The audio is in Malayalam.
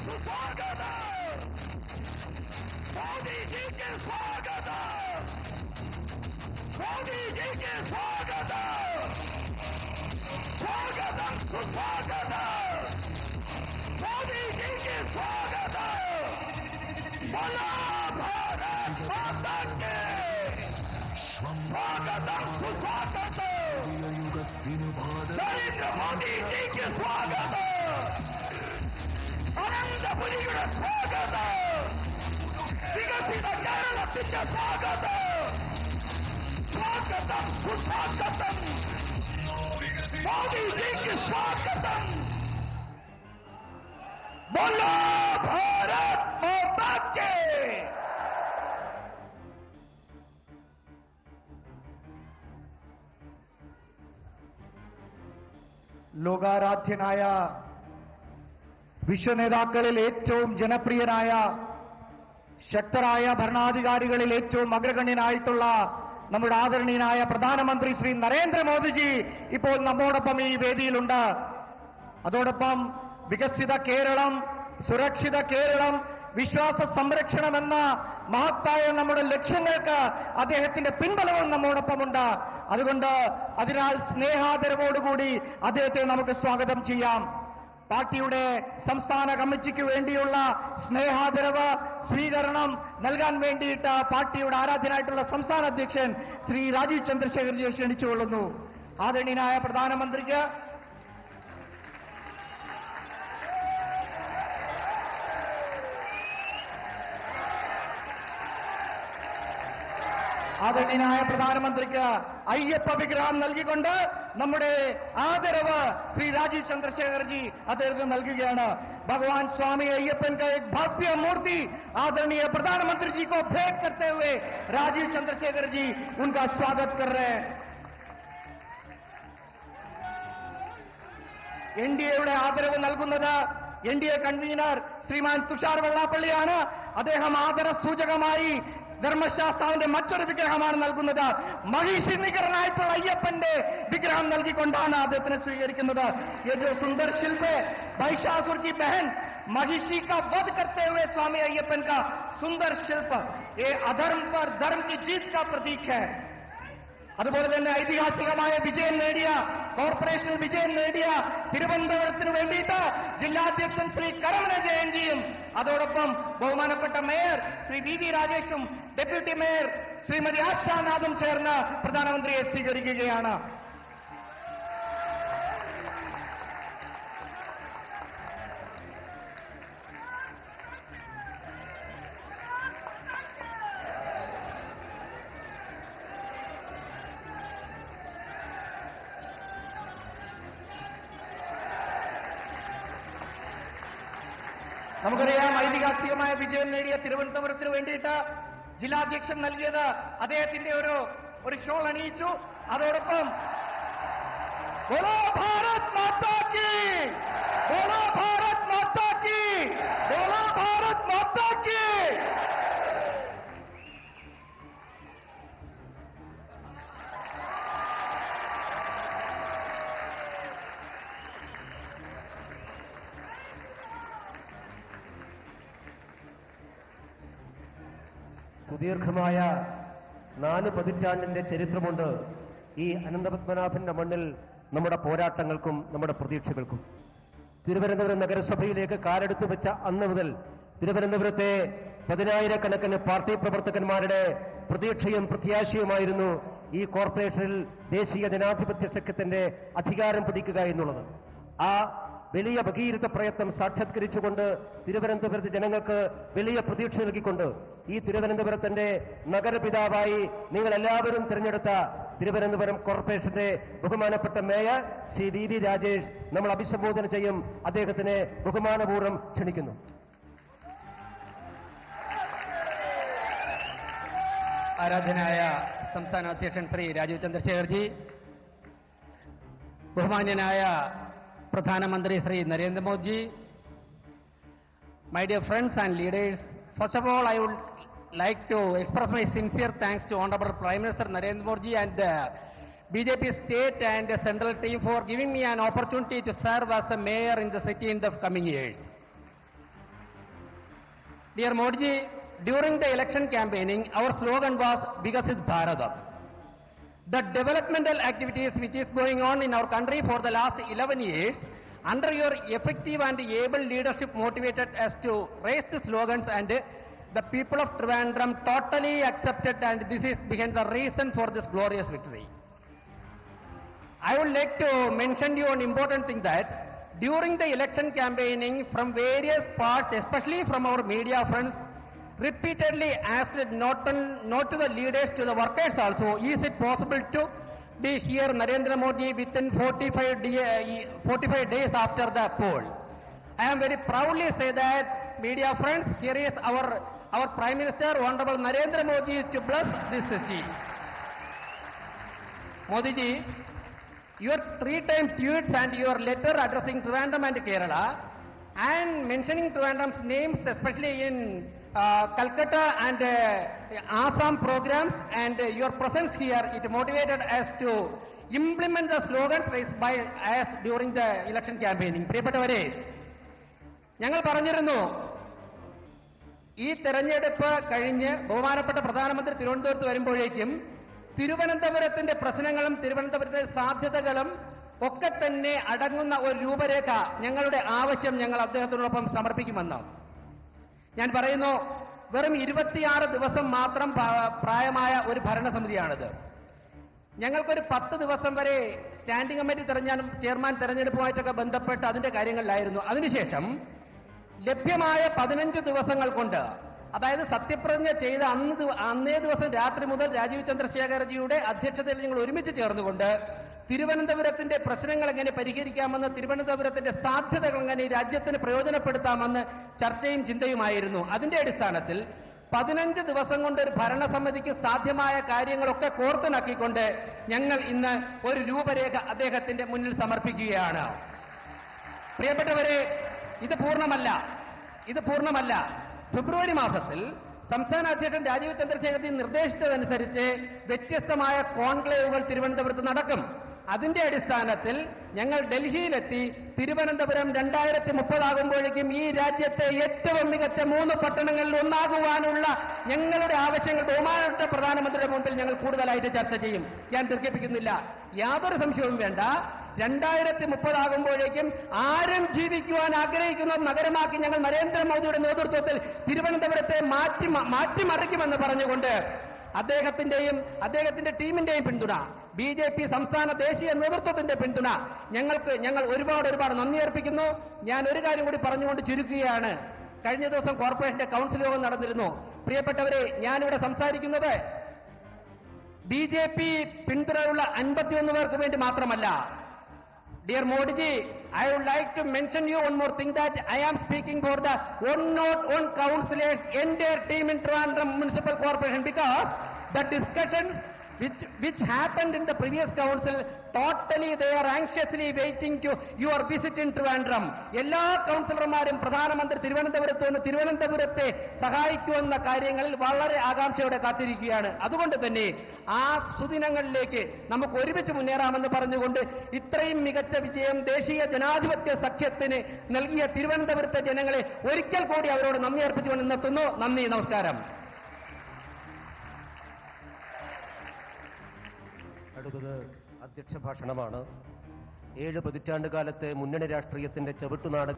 सुस्वागतम, मोदी जी के स्वागतम, मोदी जी के स्वागतम, स्वागतम सुस्वागतम, मोदी जी के स्वागतम, बोलो भारत माता के स्वागतम सुस्वागतम, नरेंद्र मोदी जी के स्वागतम, अनंतपुरीയുടെ स्वागतम, विकसित കേരളത്തിന്റെ स्वागतम, स्वागतम सुस्वागतम, मोदी जी के स्वागतम, बोलो भारत माता के। ലോകാരാധ്യനായ വിശ്വനേതാക്കളിൽ ഏറ്റവും ജനപ്രിയനായ ശക്തരായ ഭരണാധികാരികളിൽ ഏറ്റവും അഗ്രഗണ്യനായിട്ടുള്ള നമ്മുടെ ആദരണീയനായ പ്രധാനമന്ത്രി ശ്രീ നരേന്ദ്രമോദിജി ഇപ്പോൾ നമ്മോടൊപ്പം ഈ വേദിയിലുണ്ട്. അതോടൊപ്പം വികസിത കേരളം, സുരക്ഷിത കേരളം, വിശ്വാസ സംരക്ഷണം എന്ന മഹത്തായ നമ്മുടെ ലക്ഷ്യങ്ങൾക്ക് അദ്ദേഹത്തിന്റെ പിൻബലവും നമ്മോടൊപ്പമുണ്ട്. അതുകൊണ്ട് അതിനാൽ സ്നേഹാദരവോടുകൂടി അദ്ദേഹത്തെ നമുക്ക് സ്വാഗതം ചെയ്യാം. പാർട്ടിയുടെ സംസ്ഥാന കമ്മിറ്റിക്ക് വേണ്ടിയുള്ള സ്നേഹാദരവ് സ്വീകരണം നൽകാൻ വേണ്ടിയിട്ട് പാർട്ടിയുടെ ആരാധ്യനായിട്ടുള്ള സംസ്ഥാന അധ്യക്ഷൻ ശ്രീ രാജീവ് ചന്ദ്രശേഖർജിയെ ക്ഷണിച്ചുകൊള്ളുന്നു. ആദരണീയനായ പ്രധാനമന്ത്രിക്ക് അയ്യപ്പ വിഗ്രഹം നൽകിക്കൊണ്ട് നമ്മുടെ ആദരവ് ശ്രീ രാജീവ് ചന്ദ്രശേഖർജി അദ്ദേഹത്തിന് നൽകുകയാണ്. भगवान स्वामी अय्यप्पन का एक भव्य मूर्ति आदरणीय प्रधानमंत्री जी को भेंट करते हुए राजीव चंद्रशेखर जी उनका स्वागत कर रहे हैं. എൻഡിഎയുടെ ആദരവ് നൽകുന്നത് എൻഡിഎ കൺവീനർ ശ്രീമാൻ തുഷാർ വെള്ളാപ്പള്ളിയാണ്. അദ്ദേഹം ആദര സൂചകമായി ധർമ്മശാസ്താവിന്റെ മറ്റൊരു വിഗ്രഹമാണ് നൽകുന്നത്. മഹിഷി നികരനായിട്ടുള്ള അയ്യപ്പന്റെ വിഗ്രഹം നൽകിക്കൊണ്ടാണ് അദ്ദേഹത്തിനെ സ്വീകരിക്കുന്നത്. ये जो सुंदर शिल्प है महिषासुर की बहन महिषी का वध करते हुए स्वामी अय्यप्पन का सुंदर शिल्प, ये अधर्म पर धर्म की जीत का प्रतीक है. അതുപോലെ തന്നെ ഐതിഹാസികമായ വിജയം നേടിയ കോർപ്പറേഷൻ വിജയം നേടിയ തിരുവനന്തപുരത്തിന് വേണ്ടിയിട്ട് ജില്ലാധ്യക്ഷൻ ശ്രീ കരമന ജയന്തിയും അതോടൊപ്പം ബഹുമാനപ്പെട്ട മേയർ ശ്രീ വി വി രാജേഷും ഡെപ്യൂട്ടി മേയർ ശ്രീമതി ആശാനാഥും ചേർന്ന് പ്രധാനമന്ത്രിയെ സ്വീകരിക്കുകയാണ്. നമുക്കറിയാം ഐതിഹാസികമായ വിജയം നേടിയ തിരുവനന്തപുരത്തിന് വേണ്ടിയിട്ട് ജില്ലാധ്യക്ഷൻ നൽകിയത് അദ്ദേഹത്തിന്റെ ഒരു ഷോൾ അണിയിച്ചു. അതോടൊപ്പം ബോലോ ഭാരത് മാതാ കി, ബോലോ ഭാരത് മാതാ കി, ബോലോ ഭാരത് മാതാ കി. സുദീർഘമായ 4 പതിറ്റാണ്ടിന്റെ ചരിത്രമുണ്ട് ഈ അനന്തപത്മനാഭന്റെ മണ്ണിൽ നമ്മുടെ പോരാട്ടങ്ങൾക്കും നമ്മുടെ പ്രതീക്ഷകൾക്കും. തിരുവനന്തപുരം നഗരസഭയിലേക്ക് കാലെടുത്തു വെച്ച അന്ന് മുതൽ തിരുവനന്തപുരത്തെ 10,000-കണക്കിന് പാർട്ടി പ്രവർത്തകന്മാരുടെ പ്രതീക്ഷയും പ്രത്യാശയുമായിരുന്നു ഈ കോർപ്പറേഷനിൽ ദേശീയ ജനാധിപത്യ സഖ്യത്തിന്റെ അധികാരം പിടിക്കുക എന്നുള്ളത്. ആ വലിയ ഭഗീരഥ പ്രയത്നം സാക്ഷാത്കരിച്ചുകൊണ്ട് തിരുവനന്തപുരത്തെ ജനങ്ങൾക്ക് വലിയ പ്രതീക്ഷ നൽകിക്കൊണ്ട് ഈ തിരുവനന്തപുരത്തിന്റെ നഗരപിതാവായി നിങ്ങൾ എല്ലാവരും തിരഞ്ഞെടുത്ത തിരുവനന്തപുരം കോർപ്പറേഷന്റെ ബഹുമാനപ്പെട്ട mayor Shri V V Rajesh നമ്മൾ അഭിസംബോധന ചെയ്യും. അദ്ദേഹത്തിനെ ബഹുമാനപൂർവ്വം ക്ഷണിക്കുന്നു. ആരാധനായ സംസ്ഥാന അധ്യക്ഷൻ ശ്രീ രാജീവ് ചന്ദ്രശേഖർജി, ബഹുമാന്യനായ പ്രധാനമന്ത്രി Shri Narendra Modi, my dear friends and leaders, first of all I would like to express my sincere thanks to Honorable Prime Minister Narendra Modi and the BJP state and the central team for giving me an opportunity to serve as a mayor in the city in the coming years. Dear Modi ji, during the election campaigning, our slogan was Vikasit Bharatam. The developmental activities which is going on in our country for the last 11 years, under your effective and able leadership motivated us to raise the slogans, and the people of Trivandrum totally accepted, and this is behind the reason for this glorious victory. I would like to mention you an important thing that during the election campaigning from various parts, especially from our media friends, repeatedly asked not to the leaders, to the workers also, is it possible to be here Narendra Modi within 45 days after the poll. I am very proudly say that, media friends, here is our Prime Minister, Honorable Narendra Modi, is to bless this city. Modi ji, your 3 times tweets and your letter addressing Trivandrum and Kerala and mentioning Trivandrum's names, especially in Calcutta and Assam programs, and your presence here, it motivated us to implement the slogans raised by us during the election campaigning. പ്രിയപ്പെട്ടവരെ, ഞങ്ങൾ പറഞ്ഞിരുന്നു, ഈ തെരഞ്ഞെടുപ്പ് കഴിഞ്ഞ് ബഹുമാനപ്പെട്ട പ്രധാനമന്ത്രി തിരുവനന്തപുരത്ത് വരുമ്പോഴേക്കും തിരുവനന്തപുരത്തിന്റെ പ്രശ്നങ്ങളും തിരുവനന്തപുരത്തെ സാധ്യതകളും ഒക്കെ തന്നെ അടങ്ങുന്ന ഒരു രൂപരേഖ, ഞങ്ങളുടെ ആവശ്യം ഞങ്ങൾ അദ്ദേഹത്തിനോടൊപ്പം സമർപ്പിക്കുമെന്ന്. ഞാൻ പറയുന്നു, വെറും 26 ദിവസം മാത്രം പ്രായമായ ഒരു ഭരണസമിതിയാണിത്. ഞങ്ങൾക്കൊരു 10 ദിവസം വരെ സ്റ്റാൻഡിംഗ് കമ്മിറ്റി ചെയർമാൻ തെരഞ്ഞെടുപ്പുമായിട്ടൊക്കെ ബന്ധപ്പെട്ട് അതിന്റെ കാര്യങ്ങളിലായിരുന്നു. അതിനുശേഷം ലഭ്യമായ 15 ദിവസങ്ങൾ കൊണ്ട്, അതായത് സത്യപ്രതിജ്ഞ ചെയ്ത അന്നേ ദിവസം രാത്രി മുതൽ രാജീവ് ചന്ദ്രശേഖർജിയുടെ അധ്യക്ഷതയിൽ ഞങ്ങൾ ഒരുമിച്ച് ചേർന്നുകൊണ്ട് തിരുവനന്തപുരത്തിന്റെ പ്രശ്നങ്ങൾ എങ്ങനെ പരിഹരിക്കാമെന്ന്, തിരുവനന്തപുരത്തിന്റെ സാധ്യതകൾ എങ്ങനെ ഈ രാജ്യത്തിന് പ്രയോജനപ്പെടുത്താമെന്ന് ചർച്ചയും ചിന്തയുമായിരുന്നു. അതിന്റെ അടിസ്ഥാനത്തിൽ 15 ദിവസം കൊണ്ട് ഒരു ഭരണസമിതിക്ക് സാധ്യമായ കാര്യങ്ങളൊക്കെ കോർത്തിണക്കിക്കൊണ്ട് ഞങ്ങൾ ഇന്ന് ഒരു രൂപരേഖ അദ്ദേഹത്തിന്റെ മുന്നിൽ സമർപ്പിക്കുകയാണ്. പ്രിയപ്പെട്ടവരെ, ഇത് പൂർണ്ണമല്ല. ഫെബ്രുവരി മാസത്തിൽ സംസ്ഥാന അധ്യക്ഷൻ രാജീവ് ചന്ദ്രശേഖർജി നിർദ്ദേശിച്ചതനുസരിച്ച് വ്യത്യസ്തമായ കോൺക്ലേവുകൾ തിരുവനന്തപുരത്ത് നടക്കും. അതിന്റെ അടിസ്ഥാനത്തിൽ ഞങ്ങൾ ഡൽഹിയിലെത്തി തിരുവനന്തപുരം 2030 ആകുമ്പോഴേക്കും ഈ രാജ്യത്തെ ഏറ്റവും മികച്ച 3 പട്ടണങ്ങളിൽ ഒന്നാകുവാനുള്ള ഞങ്ങളുടെ ആവശ്യങ്ങൾ ബഹുമാനപ്പെട്ട പ്രധാനമന്ത്രിയുടെ മുമ്പിൽ ഞങ്ങൾ കൂടുതലായിട്ട് ചർച്ച ചെയ്യും. ഞാൻ ദീർഘിപ്പിക്കുന്നില്ല, യാതൊരു സംശയവും വേണ്ട. 2030 ആകുമ്പോഴേക്കും ആരും ജീവിക്കുവാൻ ആഗ്രഹിക്കുന്ന നഗരമാക്കി ഞങ്ങൾ നരേന്ദ്രമോദിയുടെ നേതൃത്വത്തിൽ തിരുവനന്തപുരത്തെ മാറ്റിമറിക്കുമെന്ന് പറഞ്ഞുകൊണ്ട് അദ്ദേഹത്തിന്റെ ടീമിന്റെയും പിന്തുണ, BJP സംസ്ഥാന ദേശീയ നേതൃത്വത്തിന്റെ പിന്തുണ ഞങ്ങൾ ഒരുപാട് നന്ദി അർപ്പിക്കുന്നു. ഞാൻ ഒരു കാര്യം കൂടി പറഞ്ഞുകൊണ്ട് ചുരുക്കുകയാണ്. കഴിഞ്ഞ ദിവസം കോർപ്പറേഷന്റെ കൗൺസിൽ യോഗം നടന്നിരുന്നു. പ്രിയപ്പെട്ടവരെ, ഞാനിവിടെ സംസാരിക്കുന്നത് BJP പിന്തുണയുള്ള 51 പേർക്ക് വേണ്ടി മാത്രമല്ല. Dear Modi ji, I would like to mention you one more thing, that I am speaking for the 101 councillors, entire team in Trivandrum Municipal Corporation, because the discussions which happened in the previous council, totally they are anxiously waiting to your visit in Trivandrum. എല്ലാ കൗൺസിലർമാരും പ്രധാനമന്ത്രി തിരുവനന്തപുരത്ത് വന്ന് തിരുവനന്തപുരത്തെ സഹായിക്കുമെന്ന കാര്യങ്ങളിൽ വളരെ ആകാംക്ഷയോടെ കാത്തിരിക്കുകയാണ്. അതുകൊണ്ട് തന്നെ ആ സുദിനങ്ങളിലേക്ക് നമുക്ക് ഒരുമിച്ച് മുന്നേറാമെന്ന് പറഞ്ഞുകൊണ്ട് ഇത്രയും മികച്ച വിജയം ദേശീയ ജനാധിപത്യ സഖ്യത്തിന് നൽകിയ തിരുവനന്തപുരത്തെ ജനങ്ങളെ ഒരിക്കൽ കൂടി അവരോട് നന്ദി അർപ്പിച്ചുകൊണ്ട് നിർത്തുന്നു. നന്ദി, നമസ്കാരം. അടുത്തത് അധ്യക്ഷ ഭാഷണമാണ്. 7 പതിറ്റാണ്ട് കാലത്തെ മുന്നണി രാഷ്ട്രീയത്തിന്റെ ചവിട്ടുനാട